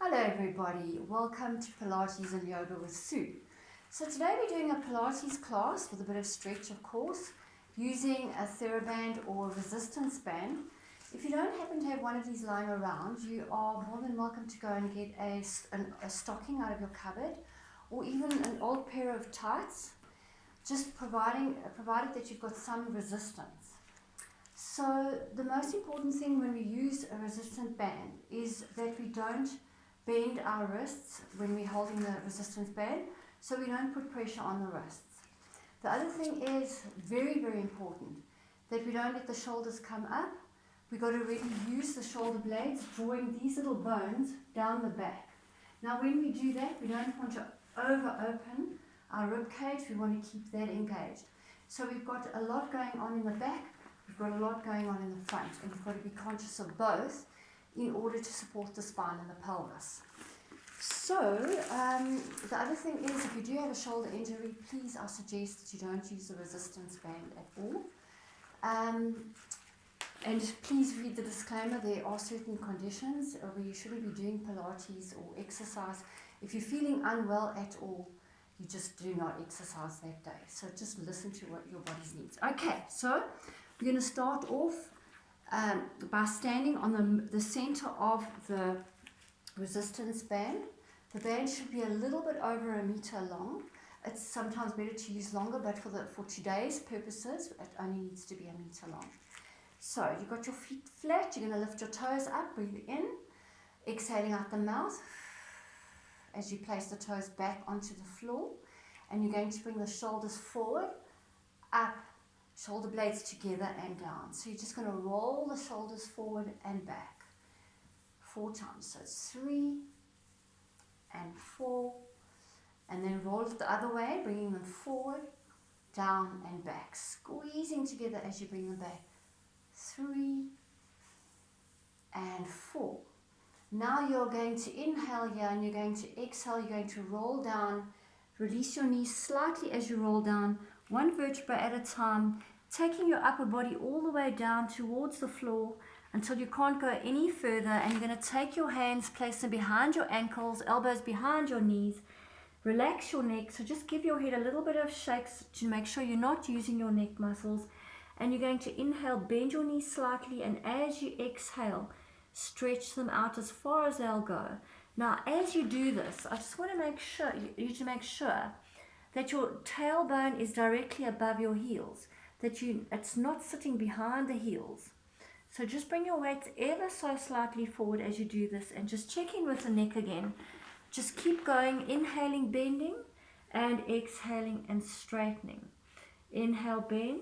Hello everybody, welcome to Pilates and Yoga with Sue. So today we're doing a Pilates class with a bit of stretch of course, using a theraband or resistance band. If you don't happen to have one of these lying around, you are more than welcome to go and get a stocking out of your cupboard, or even an old pair of tights, just provided that you've got some resistance. So the most important thing when we use a resistant band is that we don't bend our wrists when we're holding the resistance band, so we don't put pressure on the wrists. The other thing is very, very important that we don't let the shoulders come up. We've got to really use the shoulder blades, drawing these little bones down the back. Now when we do that, we don't want to over open our rib cage, we want to keep that engaged. So we've got a lot going on in the back, we've got a lot going on in the front, and we've got to be conscious of both in order to support the spine and the pelvis. So the other thing is, if you do have a shoulder injury, please I suggest that you don't use the resistance band at all. And please read the disclaimer. There are certain conditions where you shouldn't be doing Pilates or exercise. If you're feeling unwell at all, you just do not exercise that day. So just listen to what your body needs. Okay, so we're going to start off by standing on the center of the resistance band. The band should be a little bit over 1 meter long. It's sometimes better to use longer, but for today's purposes, it only needs to be 1 meter long. So you've got your feet flat, you're going to lift your toes up, breathe in, exhaling out the mouth as you place the toes back onto the floor, and you're going to bring the shoulders forward, up, shoulder blades together and down. So you're just going to roll the shoulders forward and back 4 times. So it's 3 and 4, and then roll it the other way, bringing them forward, down and back, squeezing together as you bring them back. 3 and 4. Now you're going to inhale here and you're going to exhale. You're going to roll down, release your knees slightly as you roll down, 1 vertebra at a time, taking your upper body all the way down towards the floor until you can't go any further. And you're going to take your hands, place them behind your ankles, elbows behind your knees, relax your neck. So just give your head a little bit of shakes to make sure you're not using your neck muscles. And you're going to inhale, bend your knees slightly, and as you exhale, stretch them out as far as they'll go. Now as you do this, I just want to make sure that your tailbone is directly above your heels, that it's not sitting behind the heels. So just bring your weight ever so slightly forward as you do this, and just check in with the neck again. Just keep going, inhaling, bending, and exhaling and straightening. Inhale, bend,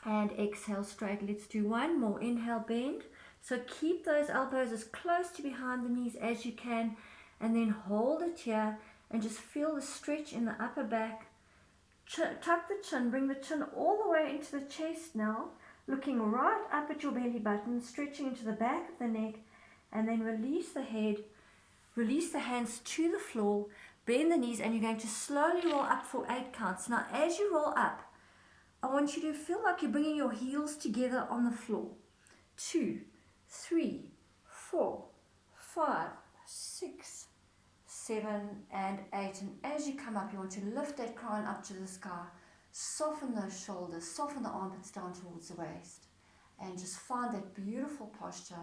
and exhale, straight. Let's do one more. Inhale, bend. So keep those elbows as close to behind the knees as you can, and then hold it here and just feel the stretch in the upper back. Tuck the chin, bring the chin all the way into the chest now, looking right up at your belly button, stretching into the back of the neck, and then release the head, release the hands to the floor, bend the knees, and you're going to slowly roll up for 8 counts. Now as you roll up, I want you to feel like you're bringing your heels together on the floor. 2, 3, 4, 5, 6, 7, and 8. And as you come up, you want to lift that crown up to the sky. Soften those shoulders, soften the armpits down towards the waist, and just find that beautiful posture.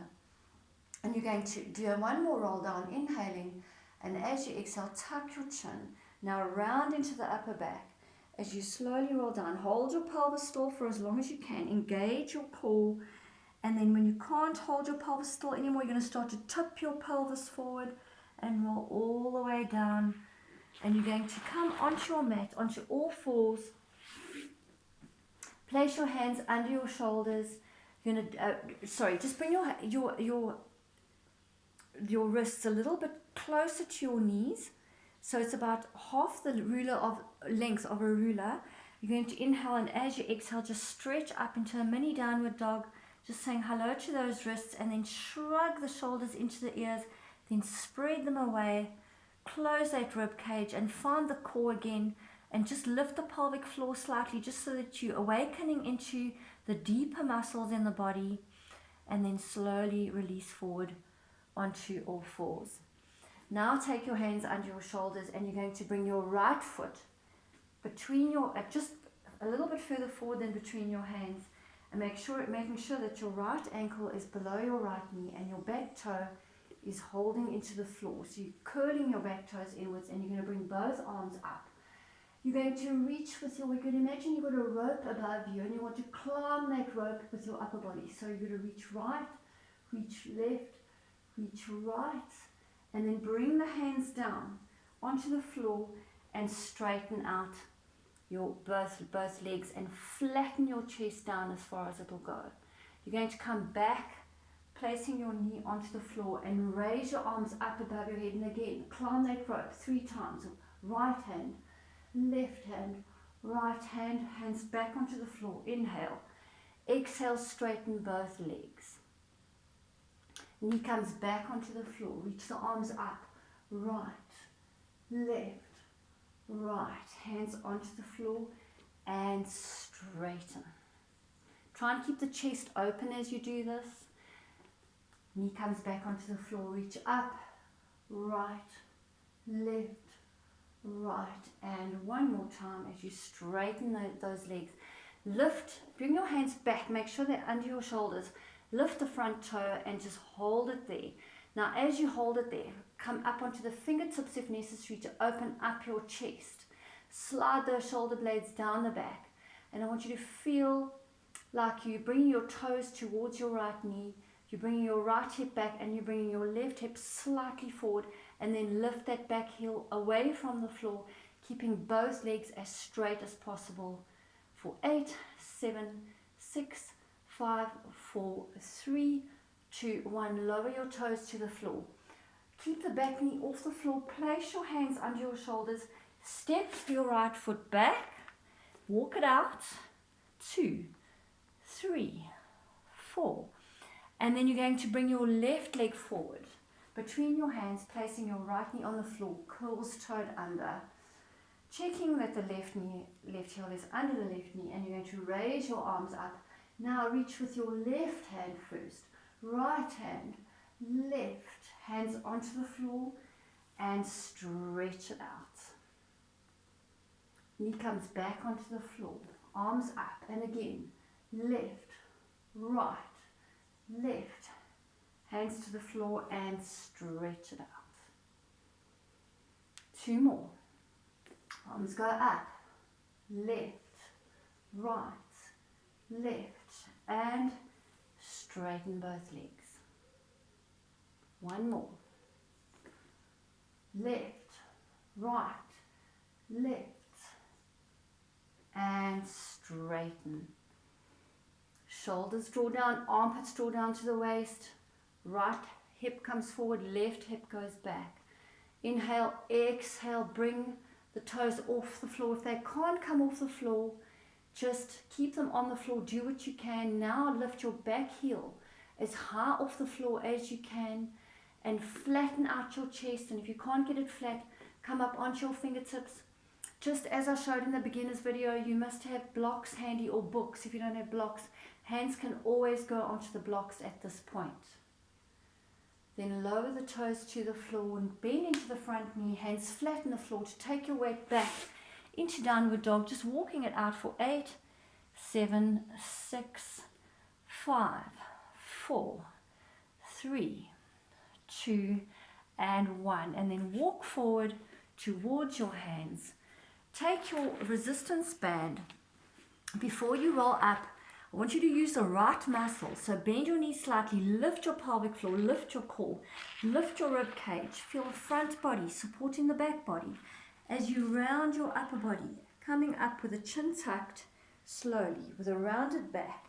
And you're going to do one more roll down, inhaling, and as you exhale, tuck your chin. Now round into the upper back. As you slowly roll down, hold your pelvis still for as long as you can. Engage your core. And then when you can't hold your pelvis still anymore, you're going to start to tip your pelvis forward and roll all the way down. And you're going to come onto your mat, onto all fours. Place your hands under your shoulders. You're going to, just bring your wrists a little bit closer to your knees. So it's about half the length of a ruler. You're going to inhale, and as you exhale, just stretch up into a mini downward dog, just saying hello to those wrists, and then shrug the shoulders into the ears, then spread them away, close that rib cage, and find the core again, and just lift the pelvic floor slightly, just so that you're awakening into the deeper muscles in the body, and then slowly release forward onto all fours. Now take your hands under your shoulders and you're going to bring your right foot between your, just a little bit further forward than between your hands, and making sure that your right ankle is below your right knee and your back toe is holding into the floor. So you're curling your back toes inwards and you're going to bring both arms up. You're going to reach with your, you can imagine you've got a rope above you and you want to climb that rope with your upper body. So you're going to reach right, reach left, reach right, and then bring the hands down onto the floor and straighten out your both legs and flatten your chest down as far as it will go. You're going to come back, placing your knee onto the floor and raise your arms up above your head, and again climb that rope 3 times. Right hand, left hand, right hand, hands back onto the floor. Inhale, exhale, straighten both legs. Knee comes back onto the floor, reach the arms up, right, left, right, hands onto the floor and straighten. Try and keep the chest open as you do this. Knee comes back onto the floor, reach up, right, left, right, and one more time as you straighten those legs. Lift, bring your hands back, make sure they're under your shoulders. Lift the front toe and just hold it there. Now as you hold it there, come up onto the fingertips if necessary to open up your chest. Slide those shoulder blades down the back, and I want you to feel like you're bringing your toes towards your right knee, you're bringing your right hip back and you're bringing your left hip slightly forward, and then lift that back heel away from the floor, keeping both legs as straight as possible for 8, 7, 6, 5, 4, 3, 2, 1. Lower your toes to the floor. Keep the back knee off the floor. Place your hands under your shoulders. Step your right foot back. Walk it out. 2, 3, 4. And then you're going to bring your left leg forward between your hands, placing your right knee on the floor, curls toed under. Checking that the left heel is under the left knee, and you're going to raise your arms up. Now reach with your left hand first, right hand, left, hands onto the floor and stretch it out. Knee comes back onto the floor, arms up, and again, left, right, left, hands to the floor and stretch it out. 2 more. Arms go up, left, right, left, and straighten both legs. 1 more. Left, right, left, and straighten. Shoulders draw down, armpits draw down to the waist. Right hip comes forward, left hip goes back. Inhale, exhale, bring the toes off the floor. If they can't come off the floor, just keep them on the floor. Do what you can. Now lift your back heel as high off the floor as you can and flatten out your chest. And if you can't get it flat, come up onto your fingertips. Just as I showed in the beginner's video, you must have blocks handy or books. If you don't have blocks, hands can always go onto the blocks at this point. Then lower the toes to the floor and bend into the front knee, hands flat on the floor to take your weight back into downward dog, just walking it out for 8, 7, 6, 5, 4, 3, 2, and 1. And then walk forward towards your hands. Take your resistance band. Before you roll up, I want you to use the right muscle. So bend your knees slightly, lift your pelvic floor, lift your core, lift your rib cage. Feel the front body supporting the back body as you round your upper body, coming up with the chin tucked slowly with a rounded back.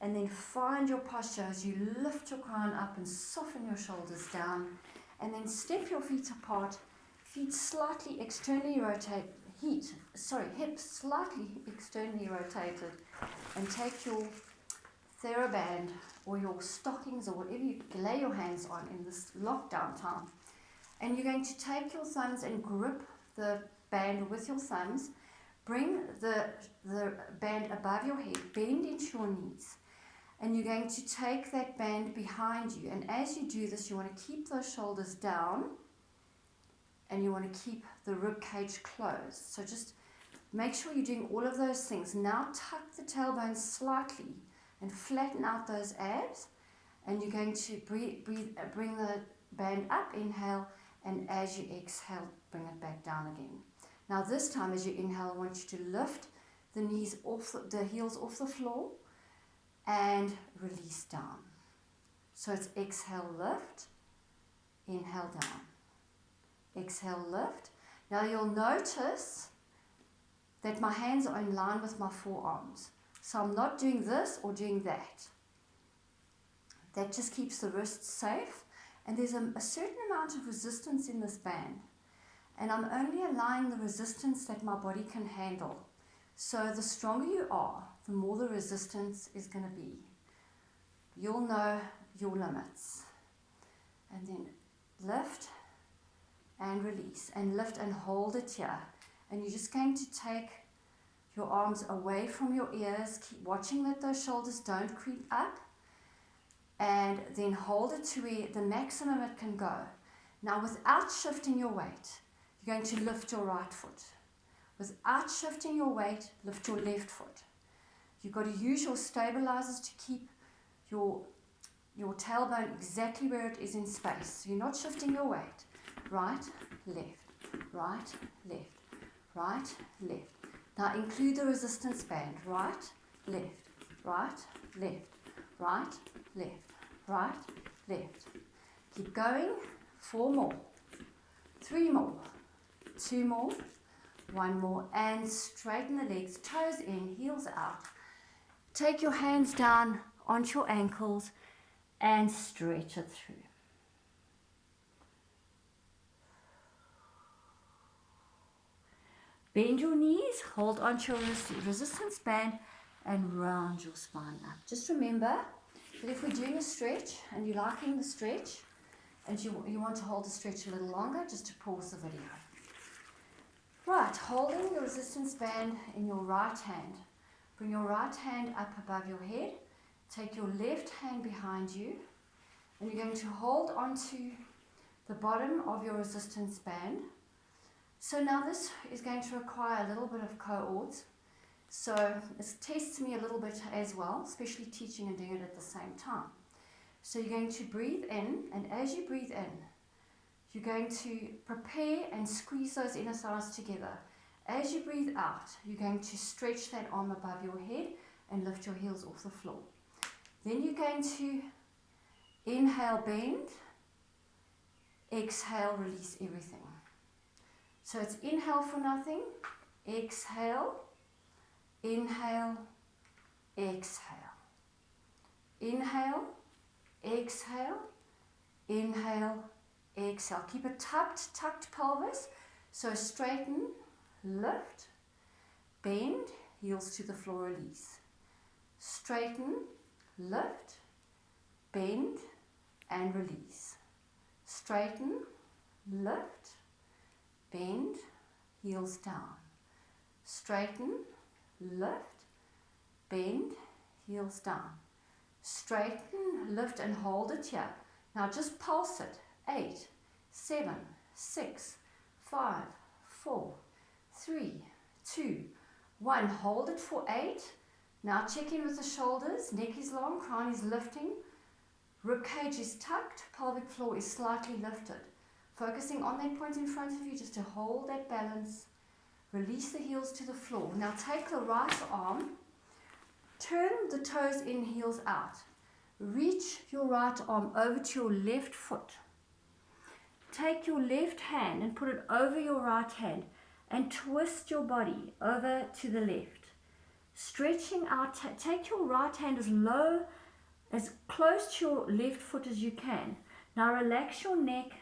And then find your posture as you lift your crown up and soften your shoulders down. And then step your feet apart, feet slightly externally rotate, hips slightly externally rotated, and take your theraband or your stockings or whatever you lay your hands on in this lockdown time. And you're going to take your thumbs and grip the band with your thumbs. Bring the band above your head, bend into your knees, And you're going to take that band behind you. And as you do this, you want to keep those shoulders down and you want to keep the rib cage closed. So just make sure you're doing all of those things. Now tuck the tailbone slightly and flatten out those abs. And you're going to bring the band up, inhale, and as you exhale, bring it back down again. Now this time as you inhale, I want you to lift the knees off, the heels off the floor, and release down. So it's exhale, lift, inhale, down. Exhale, lift. Now you'll notice that my hands are in line with my forearms. So I'm not doing this or doing that. That just keeps the wrists safe. And there's a certain amount of resistance in this band. And I'm only allowing the resistance that my body can handle. So the stronger you are, the more the resistance is going to be. You'll know your limits. And then lift and release. And lift and hold it here. And you're just going to take your arms away from your ears. Keep watching that those shoulders don't creep up. And then hold it to where the maximum it can go. Now without shifting your weight, you're going to lift your right foot. Without shifting your weight, lift your left foot. You've got to use your stabilizers to keep your tailbone exactly where it is in space. So you're not shifting your weight. Right, left, right, left, right, left. Now include the resistance band. Right, left, right, left, right, left, right, left. Keep going. 4 more, 3 more, 2 more, 1 more, and straighten the legs, toes in, heels out. Take your hands down onto your ankles and stretch it through. Bend your knees, hold onto your resistance band, and round your spine up. Just remember that if we're doing a stretch and you're liking the stretch and you want to hold the stretch a little longer, just to pause the video. Right, holding your resistance band in your right hand. Bring your right hand up above your head. Take your left hand behind you. And you're going to hold onto the bottom of your resistance band. So now this is going to require a little bit of coords. So it tests me a little bit as well, especially teaching and doing it at the same time. So you're going to breathe in, and as you breathe in, you're going to prepare and squeeze those inner thighs together. As you breathe out, you're going to stretch that arm above your head and lift your heels off the floor. Then you're going to inhale, bend, exhale, release everything. So it's inhale for nothing, exhale, inhale, exhale, inhale, exhale, inhale, exhale. Keep a tucked pelvis. So straighten, lift, bend, heels to the floor, release. Straighten, lift, bend, and release. Straighten, lift, bend, heels down. Straighten, lift, bend, heels down. Straighten, lift, and hold it here. Now just pulse it. 8, 7, 6, 5, 4, 3, 2, 1. Hold it for 8. Now check in with the shoulders. Neck is long, crown is lifting. Rib cage is tucked, pelvic floor is slightly lifted. Focusing on that point in front of you just to hold that balance. Release the heels to the floor. Now take the right arm, turn the toes in, heels out. Reach your right arm over to your left foot. Take your left hand and put it over your right hand and twist your body over to the left. Stretching out, take your right hand as close to your left foot as you can. Now relax your neck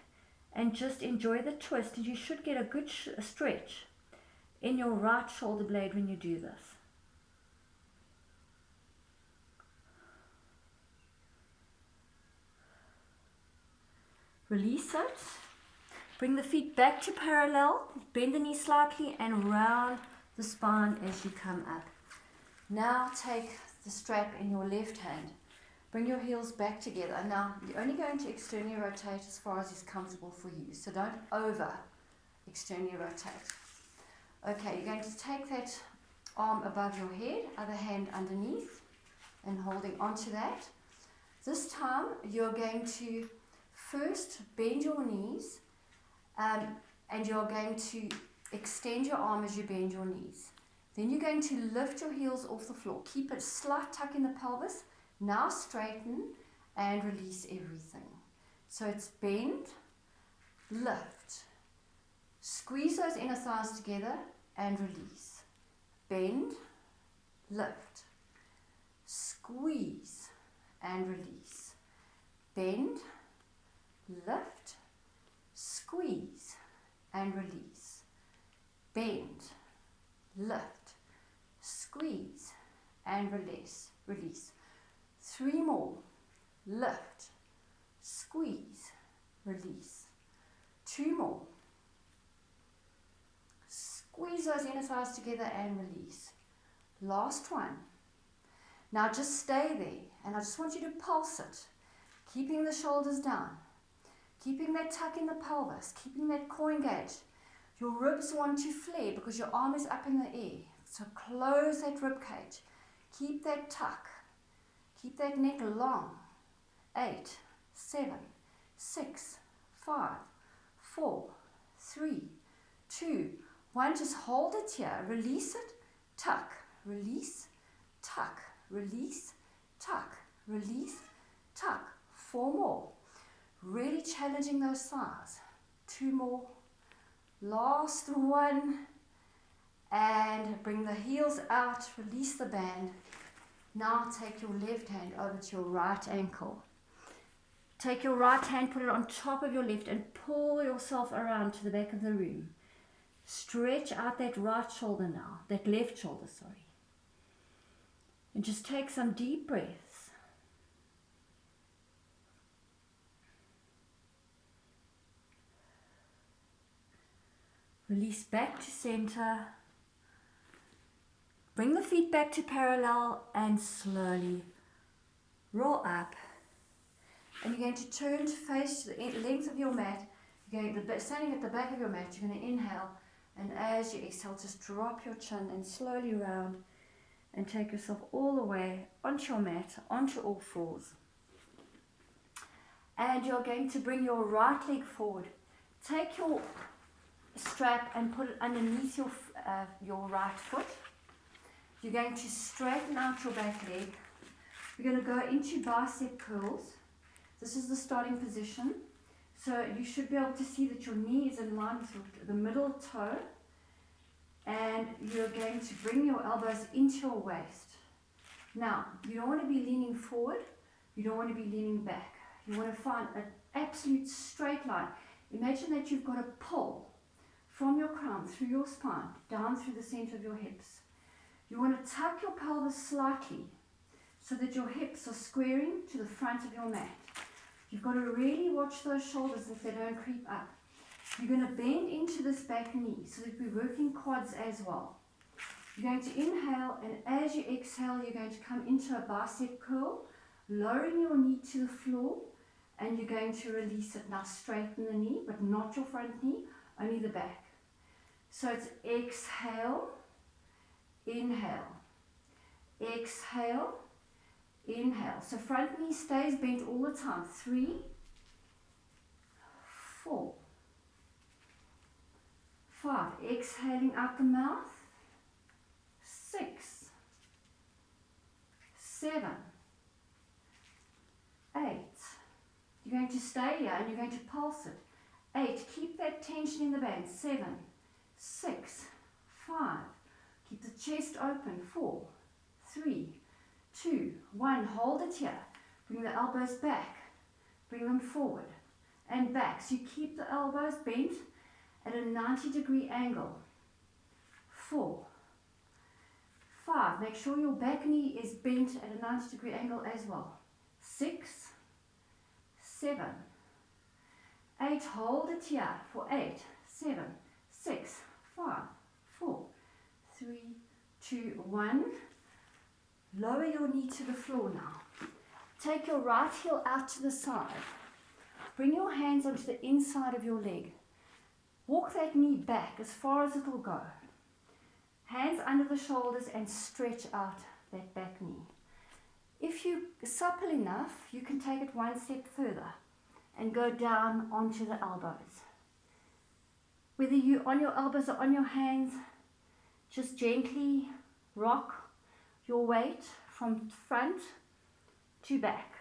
and just enjoy the twist, and you should get a good stretch in your right shoulder blade when you do this. Release it. Bring the feet back to parallel. Bend the knee slightly and round the spine as you come up. Now take the strap in your left hand Bring your heels back together. Now, you're only going to externally rotate as far as is comfortable for you. So don't over externally rotate. Okay, you're going to take that arm above your head, other hand underneath, and holding onto that. This time, you're going to first bend your knees, and you're going to extend your arm as you bend your knees. Then you're going to lift your heels off the floor. Keep a slight tuck in the pelvis. Now straighten and release everything. So it's bend, lift. Squeeze those inner thighs together and release. Bend, lift. Squeeze and release. Bend, lift, squeeze and release. Bend, lift, squeeze and release. 3 more. Lift, squeeze, release. 2 more. Squeeze those inner thighs together and release. Last one. Now just stay there, and I just want you to pulse it, keeping the shoulders down, keeping that tuck in the pelvis, keeping that core engaged. Your ribs want to flare because your arm is up in the air. So close that rib cage. Keep that tuck. Keep that neck long. 8, 7, 6, 5, 4, 3, 2, 1. Just hold it here. Release it. Tuck. Release. Tuck. Release. Tuck. Release. Tuck. 4 more. Really challenging those thighs. 2 more. Last one. And bring the heels out. Release the band. Now take your left hand over to your right ankle. Take your right hand, put it on top of your left, and pull yourself around to the back of the room. Stretch out that right shoulder now, that left shoulder, sorry. And just take some deep breaths. Release back to center. Bring the feet back to parallel and slowly roll up. And you're going to turn to face the length of your mat. You're going to, standing at the back of your mat, you're going to inhale. And as you exhale, just drop your chin and slowly round and take yourself all the way onto your mat, onto all fours. And you're going to bring your right leg forward. Take your strap and put it underneath your right foot. You're going to straighten out your back leg. We're going to go into bicep curls. This is the starting position. So you should be able to see that your knee is in line with the middle toe. And you're going to bring your elbows into your waist. Now, you don't want to be leaning forward. You don't want to be leaning back. You want to find an absolute straight line. Imagine that you've got a pole from your crown through your spine, down through the center of your hips. You want to tuck your pelvis slightly so that your hips are squaring to the front of your mat. You've got to really watch those shoulders if they don't creep up. You're going to bend into this back knee so that we're working quads as well. You're going to inhale, and as you exhale, you're going to come into a bicep curl, lowering your knee to the floor, and you're going to release it. Now straighten the knee, but not your front knee, only the back. So it's exhale, inhale, exhale, inhale. So front knee stays bent all the time. 3, 4, 5. Exhaling out the mouth. 6, 7, 8. You're going to stay here and you're going to pulse it. 8. Keep that tension in the band. 7, 6, 5. Keep the chest open. 4, 3, 2, 1. Hold it here. Bring the elbows back. Bring them forward and back. So you keep the elbows bent at a 90-degree angle. 4, 5. Make sure your back knee is bent at a 90-degree angle as well. 6, 7, 8. Hold it here for 8, 7, 6, 5, 4, 3, 2, 1. Lower your knee to the floor now. Take your right heel out to the side. Bring your hands onto the inside of your leg. Walk that knee back as far as it will go. Hands under the shoulders and stretch out that back knee. If you're supple enough, you can take it one step further and go down onto the elbows. Whether you're on your elbows or on your hands, just gently rock your weight from front to back.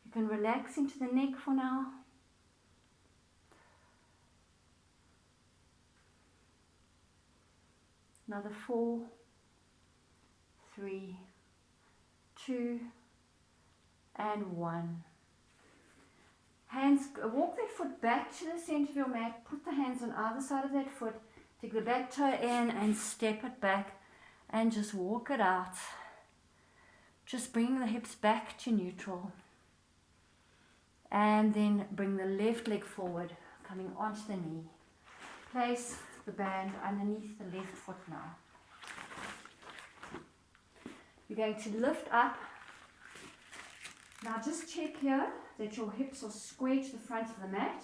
You can relax into the neck for now. Another 4, 3, 2, and 1. Hands, walk that foot back to the center of your mat. Put the hands on either side of that foot. Take the back toe in and step it back and just walk it out. Just bring the hips back to neutral. And then bring the left leg forward, coming onto the knee. Place the band underneath the left foot now. You're going to lift up. Now just check here that your hips are square to the front of the mat.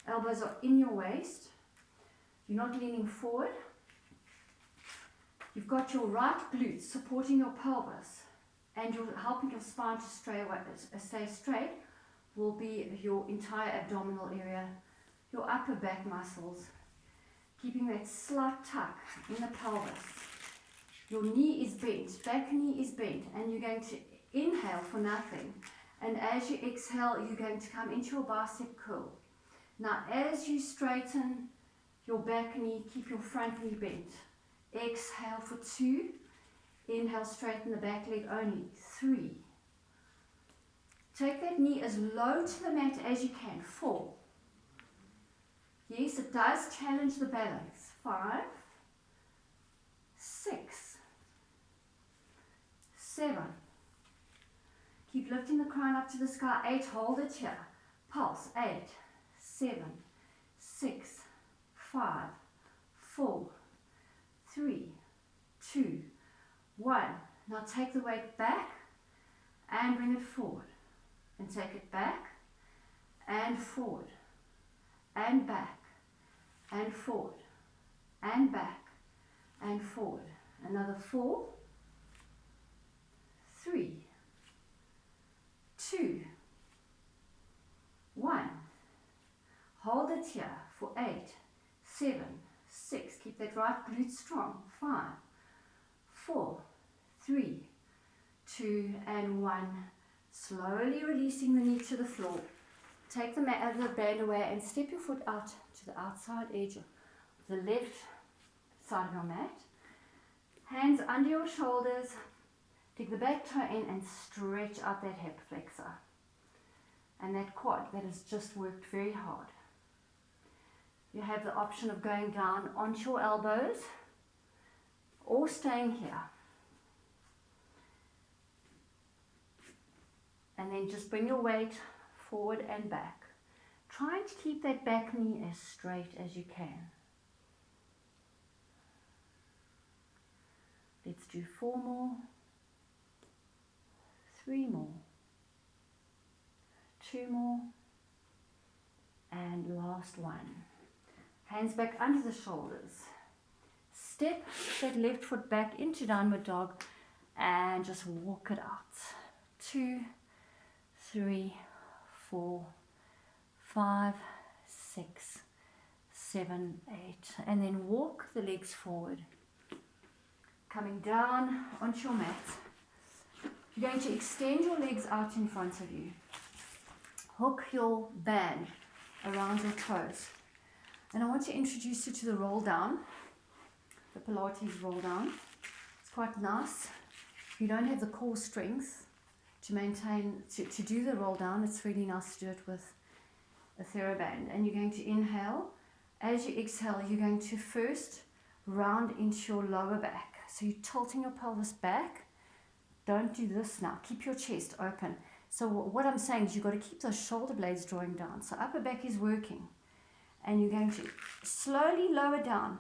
Elbows are in your waist. You're not leaning forward. You've got your right glutes supporting your pelvis, and you're helping your spine to stay straight will be your entire abdominal area, your upper back muscles, keeping that slight tuck in the pelvis. Your knee is bent, back knee is bent, and you're going to inhale for nothing. And as you exhale, you're going to come into your bicep curl. Now, as you straighten your back knee, keep your front knee bent. Exhale for 2. Inhale, straighten the back leg only. 3. Take that knee as low to the mat as you can. 4. Yes, it does challenge the balance. 5, 6, 7. Keep lifting the crown up to the sky. 8, hold it here. Pulse. 8, 7, 6, 5, 4, 3, 2, 1. Now take the weight back and bring it forward. And take it back and forward and back and forward and back and forward. Another 4, 3, 2, 1. Hold it here for 8, 7, 6. Keep that right glute strong. 5, 4, 3, 2, and 1. Slowly releasing the knee to the floor. Take the band away and step your foot out to the outside edge of the left side of your mat. Hands under your shoulders. Take the back toe in and stretch out that hip flexor. And that quad that has just worked very hard. You have the option of going down onto your elbows or staying here. And then just bring your weight forward and back. Try to keep that back knee as straight as you can. Let's do 4 more. 3 more. 2 more. And last one. Hands back under the shoulders. Step that left foot back into downward dog and just walk it out. 2, 3, 4, 5, 6, 7, 8. And then walk the legs forward. Coming down onto your mat. You're going to extend your legs out in front of you. Hook your band around your toes. And I want to introduce you to the roll down, the Pilates roll down. It's quite nice. If you don't have the core strength to maintain, to do the roll down, it's really nice to do it with a theraband. And you're going to inhale. As you exhale, you're going to first round into your lower back. So you're tilting your pelvis back. Don't do this now. Keep your chest open. So what I'm saying is you've got to keep those shoulder blades drawing down. So upper back is working. And you're going to slowly lower down.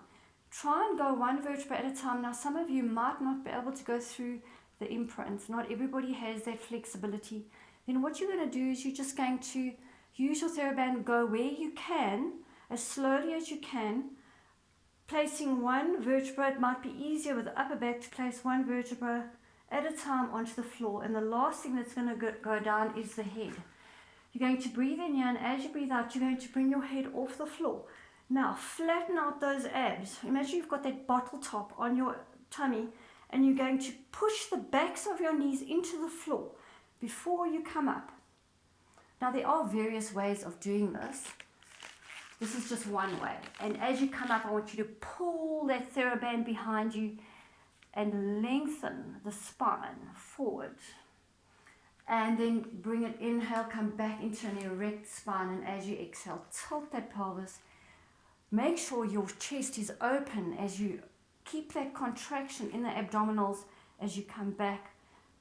Try and go one vertebra at a time. Now some of you might not be able to go through the imprints. Not everybody has that flexibility. Then what you're going to do is you're just going to use your theraband, go where you can, as slowly as you can, placing one vertebra. It might be easier with the upper back to place one vertebra at a time onto the floor. And the last thing that's going to go down is the head. You're going to breathe in here, and as you breathe out, you're going to bring your head off the floor. Now, flatten out those abs. Imagine you've got that bottle top on your tummy, and you're going to push the backs of your knees into the floor before you come up. Now, there are various ways of doing this. This is just one way. And as you come up, I want you to pull that theraband behind you and lengthen the spine forward. And then bring it, inhale, come back into an erect spine. And as you exhale, tilt that pelvis. Make sure your chest is open as you keep that contraction in the abdominals as you come back,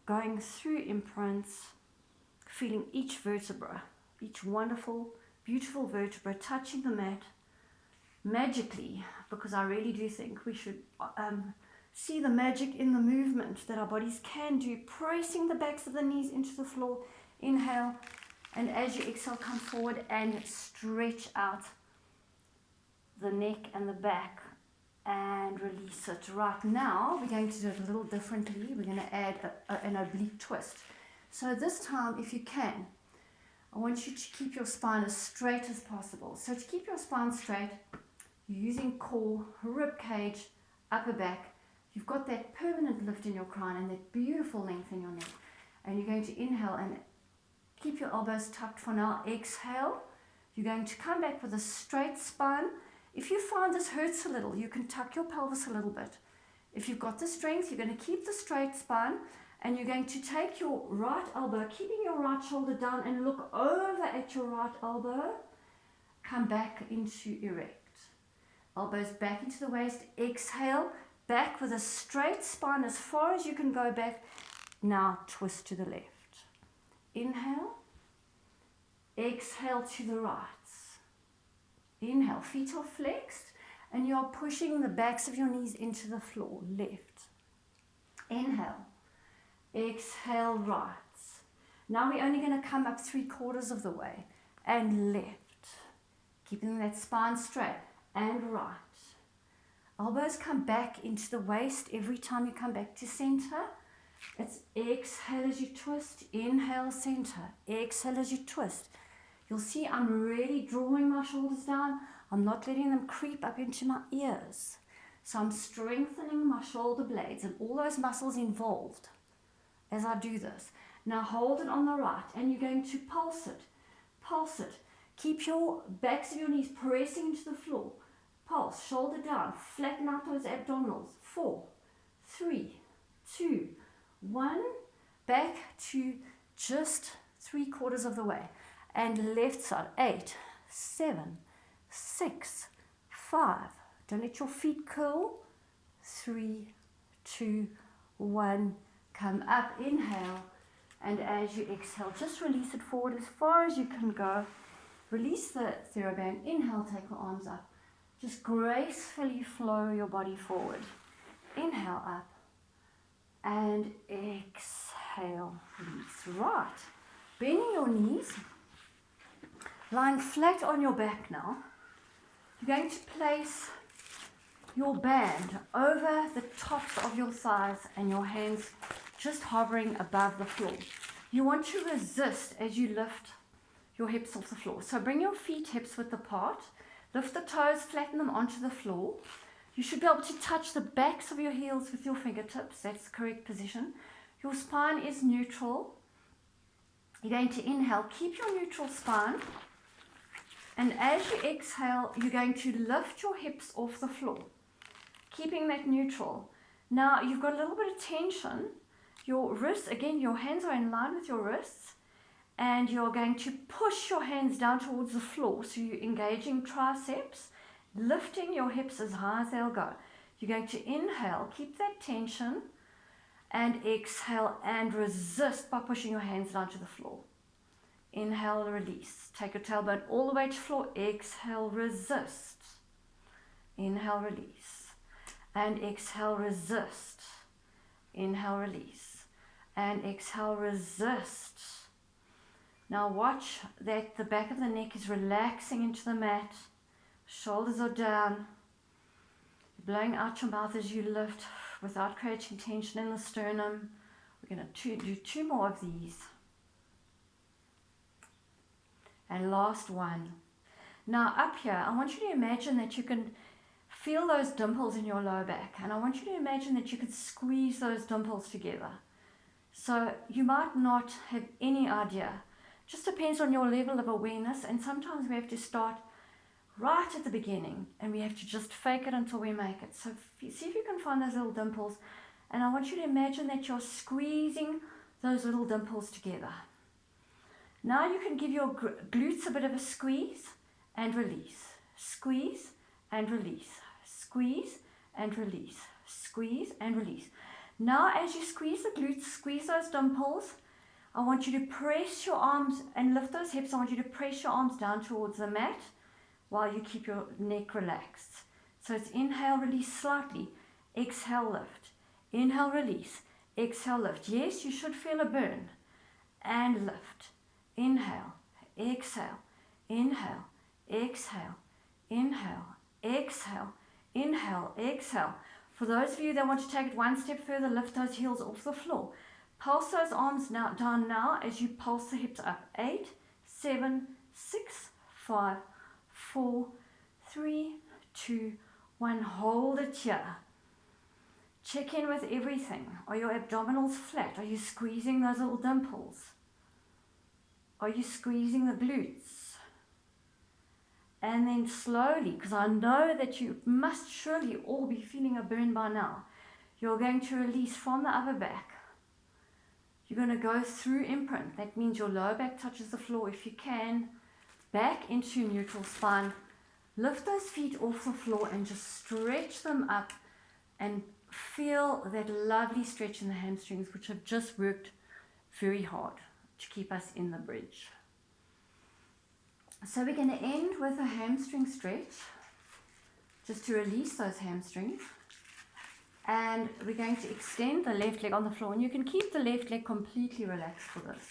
going through imprints, feeling each vertebra, each wonderful, beautiful vertebra touching the mat magically, because I really do think we should see the magic in the movement that our bodies can do, pressing the backs of the knees into the floor. Inhale, and as you exhale, come forward and stretch out the neck and the back and release it. Right now, we're going to do it a little differently. We're going to add an oblique twist. So this time, if you can, I want you to keep your spine as straight as possible. So to keep your spine straight, you're using core, rib cage, upper back. You've got that permanent lift in your crown and that beautiful length in your neck. And you're going to inhale and keep your elbows tucked for now. Exhale. You're going to come back with a straight spine. If you find this hurts a little, you can tuck your pelvis a little bit. If you've got the strength, you're going to keep the straight spine, and you're going to take your right elbow, keeping your right shoulder down, and look over at your right elbow. Come back into erect. Elbows back into the waist. Exhale, back with a straight spine as far as you can go back. Now twist to the left. Inhale. Exhale to the right. Inhale, feet are flexed, and you are pushing the backs of your knees into the floor. Left. Inhale. Exhale, right. Now we're only going to come up 3/4 of the way. And left. Keeping that spine straight. And right. Elbows come back into the waist every time you come back to center. It's exhale as you twist. Inhale, center. Exhale as you twist. You'll see I'm really drawing my shoulders down. I'm not letting them creep up into my ears. So I'm strengthening my shoulder blades and all those muscles involved as I do this. Now hold it on the right, and you're going to pulse it. Pulse it. Keep your backs of your knees pressing into the floor. Pulse, shoulder down. Flatten out those abdominals. 4, 3, 2, 1. Back to just 3/4 of the way. And left side, 8, 7, 6, 5. Don't let your feet curl. 3, 2, 1. Come up, inhale. And as you exhale, just release it forward as far as you can go. Release the theraband. Inhale, take your arms up. Just gracefully flow your body forward. Inhale up. And exhale, release. Right. Bending your knees. Lying flat on your back now, you're going to place your band over the tops of your thighs and your hands just hovering above the floor. You want to resist as you lift your hips off the floor. So bring your feet hips width apart, lift the toes, flatten them onto the floor. You should be able to touch the backs of your heels with your fingertips. That's the correct position. Your spine is neutral. You're going to inhale, keep your neutral spine. And as you exhale, you're going to lift your hips off the floor, keeping that neutral. Now, you've got a little bit of tension. Your wrists, again, your hands are in line with your wrists, and you're going to push your hands down towards the floor. So you're engaging triceps, lifting your hips as high as they'll go. You're going to inhale, keep that tension, and exhale and resist by pushing your hands down to the floor. Inhale, release. Take your tailbone all the way to floor. Exhale, resist. Inhale, release. And exhale, resist. Inhale, release. and exhale, resist. Now watch that the back of the neck is relaxing into the mat, shoulders are down, blowing out your mouth as you lift without creating tension in the sternum. We're going to do 2 more of these. And last one. Now up here, I want you to imagine that you can feel those dimples in your lower back, and I want you to imagine that you could squeeze those dimples together. So you might not have any idea. Just depends on your level of awareness, and sometimes we have to start right at the beginning and we have to just fake it until we make it. So see if you can find those little dimples, and I want you to imagine that you're squeezing those little dimples together. Now you can give your glutes a bit of a squeeze and release. Squeeze and release. Squeeze and release. Squeeze and release. Now as you squeeze the glutes, squeeze those dimples, I want you to press your arms and lift those hips. I want you to press your arms down towards the mat while you keep your neck relaxed. So it's inhale, release slightly. Exhale, lift. Inhale, release. Exhale, lift. Yes, you should feel a burn. And lift. Inhale, exhale, inhale, exhale, inhale, exhale, inhale, exhale. For those of you that want to take it one step further, lift those heels off the floor. Pulse those arms down now as you pulse the hips up. 8, 7, 6, 5, 4, 3, 2, 1. Hold it here. Check in with everything. Are your abdominals flat? Are you squeezing those little dimples? Are you squeezing the glutes? And then slowly, because I know that you must surely all be feeling a burn by now, you're going to release from the upper back. You're going to go through imprint. That means your lower back touches the floor if you can. Back into neutral spine. Lift those feet off the floor and just stretch them up and feel that lovely stretch in the hamstrings, which have just worked very hard to keep us in the bridge. So we're going to end with a hamstring stretch, just to release those hamstrings. And we're going to extend the left leg on the floor, and you can keep the left leg completely relaxed for this.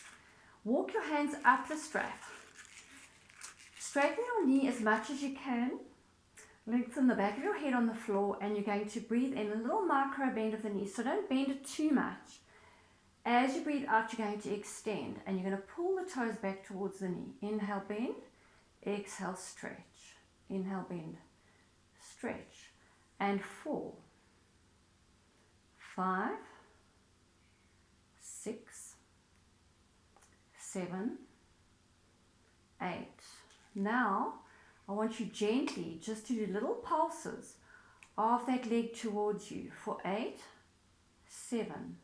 Walk your hands up the strap. Straighten your knee as much as you can. Lengthen the back of your head on the floor, and you're going to breathe in a little micro bend of the knee. So don't bend it too much. As you breathe out, you're going to extend, and you're going to pull the toes back towards the knee. Inhale, bend. Exhale, stretch. Inhale, bend. Stretch. And 4, 5, 6, 7, 8. Now, I want you gently just to do little pulses of that leg towards you for 8, 7,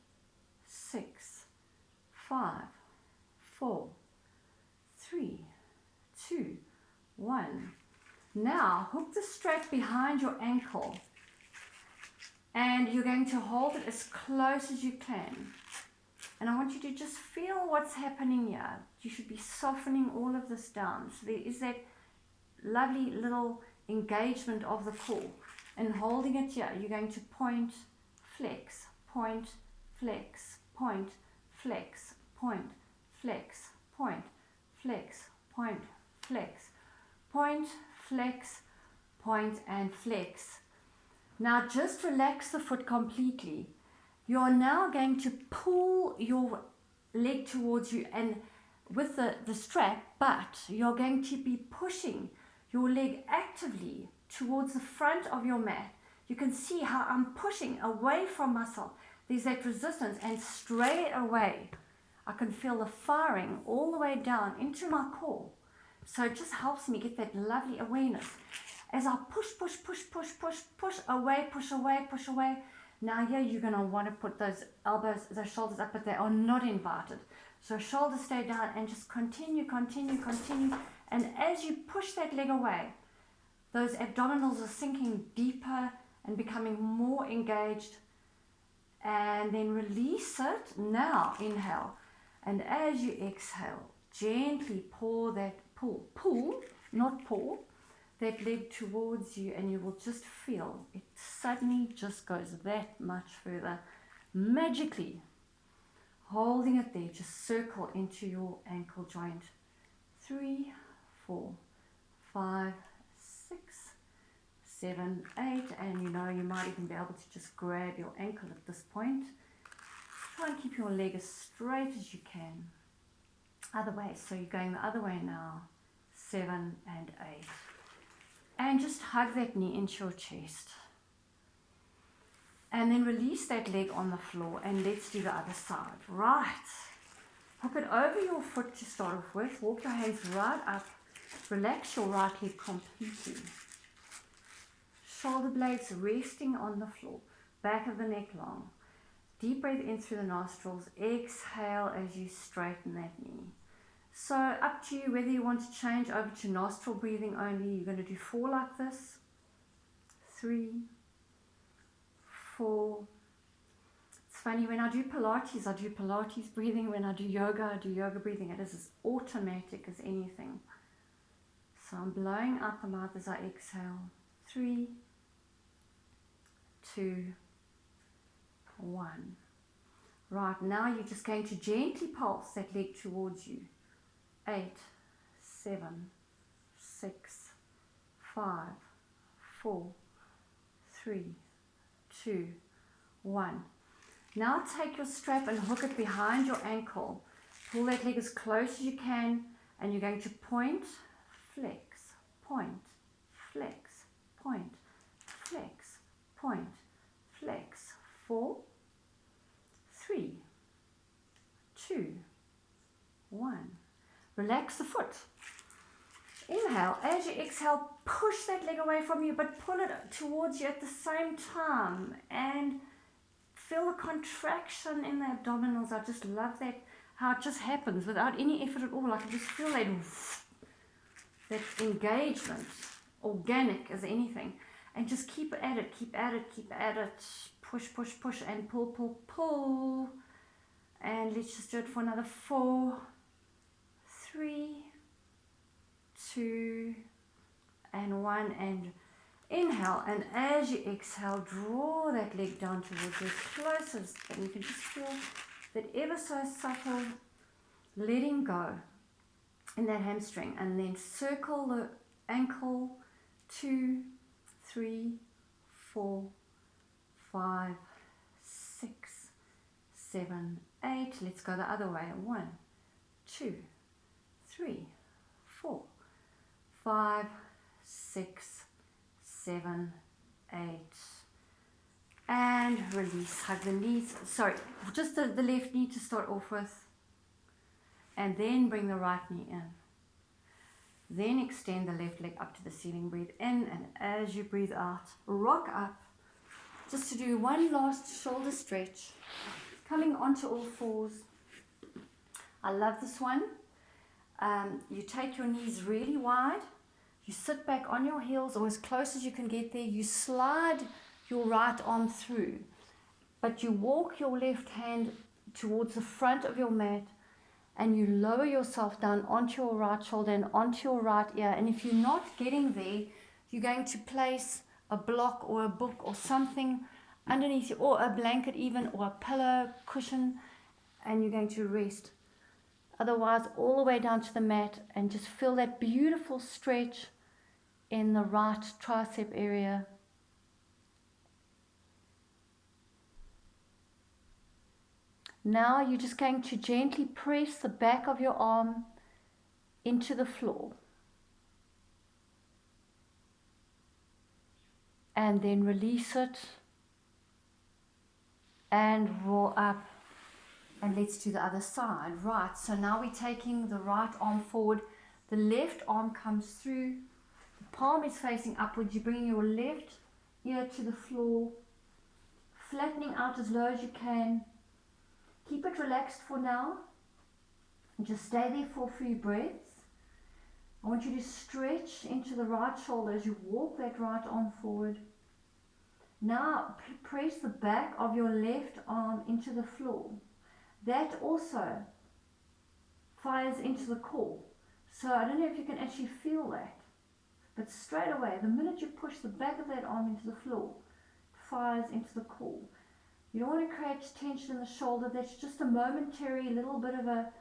6, 5, 4, 3, 2, 1. Now, hook the strap behind your ankle, and you're going to hold it as close as you can. And I want you to just feel what's happening here. You should be softening all of this down. So there is that lovely little engagement of the core. And holding it here, you're going to point, flex, point, flex, point, flex, point, flex, point, flex, point, flex, point, flex, point, and flex. Now just relax the foot completely. You're now going to pull your leg towards you and with the strap, but you're going to be pushing your leg actively towards the front of your mat. You can see how I'm pushing away from myself. There's that resistance, and straight away I can feel the firing all the way down into my core. So it just helps me get that lovely awareness. As I push, push, push, push, push, push away, push away, push away. Now here you're going to want to put those elbows, those shoulders up, but they are not invited. So shoulders stay down and just continue, continue, continue. And as you push that leg away, those abdominals are sinking deeper and becoming more engaged. And then release it. Now inhale. And as you exhale, gently pull, not pour, that leg towards you, and you will just feel it suddenly just goes that much further magically. Holding it there, just circle into your ankle joint. 3, 4, 5, 6, 7, 8, and you know, you might even be able to just grab your ankle at this point. Try and keep your leg as straight as you can. Other way, so you're going the other way now. 7 and 8. And just hug that knee into your chest. And then release that leg on the floor, and let's do the other side. Right. Hook it over your foot to start off with. Walk your hands right up. Relax your right leg completely. Shoulder blades resting on the floor. Back of the neck long. Deep breath in through the nostrils. Exhale as you straighten that knee. So up to you whether you want to change over to nostril breathing only. You're going to do 4 like this. 3, 4. It's funny, when I do Pilates breathing. When I do yoga, I do yoga breathing. It is as automatic as anything. So I'm blowing out the mouth as I exhale. 3, 2, 1. Right, now you're just going to gently pulse that leg towards you. 8, 7, 6, 5, 4, 3, 2, 1. Now take your strap and hook it behind your ankle. Pull that leg as close as you can, and you're going to point, flex, point, flex, point, flex, point, flex. 4, 3, 2, 1. Relax the foot. Inhale. As you exhale, push that leg away from you, but pull it towards you at the same time. And feel the contraction in the abdominals. I just love that, how it just happens without any effort at all. I can just feel that engagement, organic as anything. And just keep at it, keep at it, keep at it. Push, push, push, and pull, pull, pull. And let's just do it for another 4, 3, 2, and 1. And inhale, and as you exhale, draw that leg down towards you as close as, and you can just feel that ever so subtle letting go in that hamstring. And then circle the ankle. 2, 3, 4, 5, 6, 7, 8. Let's go the other way. 1, 2, 3, 4, 5, 6, 7, 8. And release. Hug the knees. Sorry, just the left knee to start off with. And then bring the right knee in. Then extend the left leg up to the ceiling. Breathe in, and as you breathe out, rock up. Just to do one last shoulder stretch. Coming onto all fours. I love this one. You take your knees really wide. You sit back on your heels or as close as you can get there. You slide your right arm through. But you walk your left hand towards the front of your mat. And you lower yourself down onto your right shoulder and onto your right ear. And if you're not getting there, you're going to place a block or a book or something underneath you, or a blanket even, or a pillow, cushion, and you're going to rest. Otherwise, all the way down to the mat, and just feel that beautiful stretch in the right tricep area. Now you're just going to gently press the back of your arm into the floor. And then release it. And roll up. And let's do the other side. Right, so now we're taking the right arm forward. The left arm comes through. The palm is facing upwards. You bring your left ear to the floor. Flattening out as low as you can. Keep it relaxed for now. And just stay there for a few breaths. I want you to stretch into the right shoulder as you walk that right arm forward. Now press the back of your left arm into the floor. That also fires into the core. So I don't know if you can actually feel that. But straight away, the minute you push the back of that arm into the floor, it fires into the core. You don't want to create tension in the shoulder. That's just a momentary little bit of a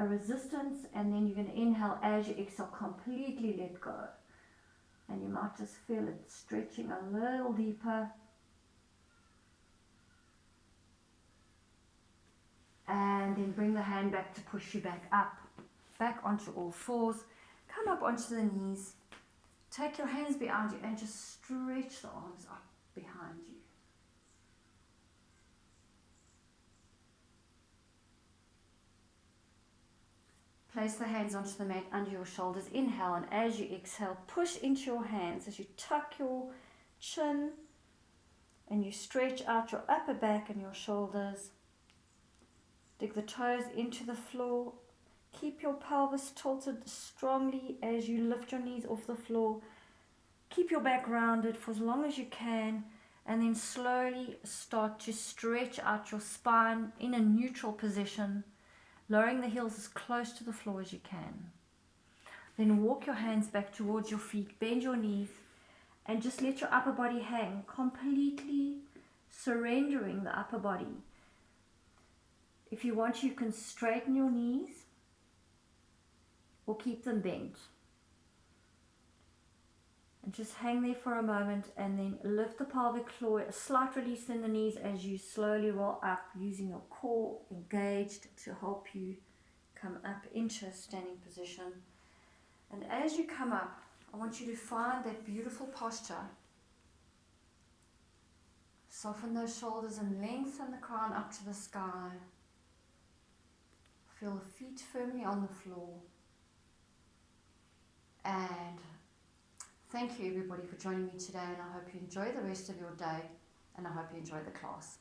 resistance, and then you're going to inhale. As you exhale, completely let go. And you might just feel it stretching a little deeper. And then bring the hand back to push you back up, back onto all fours. Come up onto the knees. Take your hands behind you and just stretch the arms up behind you. Place the hands onto the mat under your shoulders. Inhale, and as you exhale, push into your hands as you tuck your chin and you stretch out your upper back and your shoulders. Dig the toes into the floor. Keep your pelvis tilted strongly as you lift your knees off the floor. Keep your back rounded for as long as you can, and then slowly start to stretch out your spine in a neutral position, lowering the heels as close to the floor as you can. Then walk your hands back towards your feet, bend your knees, and just let your upper body hang, completely surrendering the upper body. If you want, you can straighten your knees or keep them bent. And just hang there for a moment, and then lift the pelvic floor, a slight release in the knees as you slowly roll up, using your core engaged to help you come up into a standing position. And as you come up, I want you to find that beautiful posture. Soften those shoulders and lengthen the crown up to the sky. Feel the feet firmly on the floor. And thank you everybody for joining me today, and I hope you enjoy the rest of your day, and I hope you enjoy the class.